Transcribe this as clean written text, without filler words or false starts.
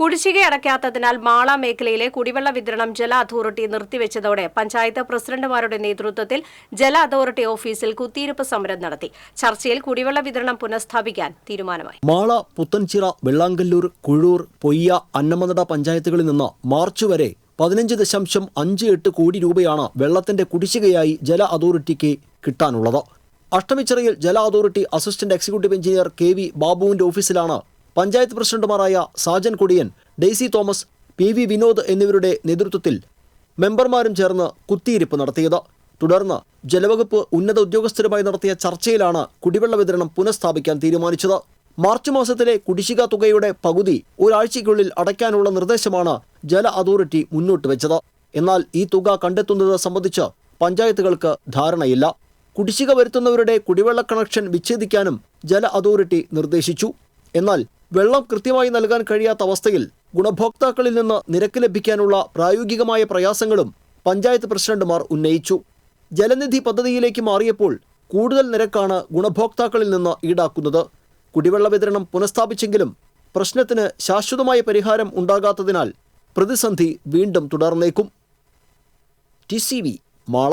കുടിശ്ശിക അടയ്ക്കാത്തതിനാൽ മാള മേഖലയിലെ കുടിവെള്ള വിതരണം ജല അതോറിറ്റി നിർത്തിവെച്ചതോടെ പഞ്ചായത്ത് പ്രസിഡന്റുമാരുടെ നേതൃത്വത്തിൽ ജല അതോറിറ്റി ഓഫീസിൽ കുത്തിയിരിപ്പ് സമരം നടത്തി. ചർച്ചയിൽ കുടിവെള്ള വിതരണം പുനഃസ്ഥാപിക്കാൻ തീരുമാനമായി. മാള, പുത്തൻചിറ, വെള്ളാങ്കല്ലൂർ, കുഴൂർ, പൊയ്യ, അന്നമനട പഞ്ചായത്തുകളിൽ നിന്ന് മാർച്ച് വരെ 15.58 കോടി രൂപയാണ് വെള്ളത്തിന്റെ കുടിശ്ശികയായി ജല അതോറിറ്റിക്ക് കിട്ടാനുള്ളത്. അഷ്ടമിച്ചിറയിൽ ജല authority assistant executive engineer KV ബാബുവിന്റെ ഓഫീസിലാണ് പഞ്ചായത്ത് പ്രസിഡന്റുമാരായ Sajan Kodiyan, Daisy Thomas, PV Vinod എന്നിവരുടെ നേതൃത്വത്തിൽ മെമ്പർമാരും ചേർന്ന് കുത്തിയിരിപ്പ് നടത്തിയത്. തുടർന്ന് ജലവകുപ്പ് ഉന്നത ഉദ്യോഗസ്ഥരുമായി നടത്തിയ ചർച്ചയിലാണ് കുടിവെള്ള വിതരണം പുനഃസ്ഥാപിക്കാൻ തീരുമാനിച്ചത്. മാർച്ച് മാസത്തിലെ കുടിശ്ശിക തുകയുടെ പകുതി ഒരാഴ്ചയ്ക്കുള്ളിൽ അടയ്ക്കാനുള്ള നിർദ്ദേശമാണ് ജല അതോറിറ്റി മുന്നോട്ട് വെച്ചത്. എന്നാൽ ഈ തുക കണ്ടെത്തുന്നത് സംബന്ധിച്ച് പഞ്ചായത്തുകൾക്ക് ധാരണയില്ല. കുടിശ്ശിക വരുത്തുന്നവരുടെ കുടിവെള്ള കണക്ഷൻ വിച്ഛേദിക്കാനും ജല അതോറിറ്റി നിർദ്ദേശിച്ചു. എന്നാൽ വെള്ളം കൃത്യമായി നൽകാൻ കഴിയാത്ത അവസ്ഥയിൽ ഗുണഭോക്താക്കളിൽ നിന്ന് നിരക്ക് ലഭിക്കാനുള്ള പ്രായോഗികമായ പ്രയാസങ്ങളും പഞ്ചായത്ത് പ്രസിഡന്റുമാർ ഉന്നയിച്ചു. ജലനിധി പദ്ധതിയിലേക്ക് മാറിയപ്പോൾ കൂടുതൽ നിരക്കാണ് ഗുണഭോക്താക്കളിൽ നിന്ന് ഈടാക്കുന്നത്. കുടിവെള്ള വിതരണം പുനഃസ്ഥാപിച്ചെങ്കിലും പ്രശ്നത്തിന് ശാശ്വതമായ പരിഹാരം ഉണ്ടാകാത്തതിനാൽ പ്രതിസന്ധി വീണ്ടും തുടർന്നേക്കും. TCV മാള.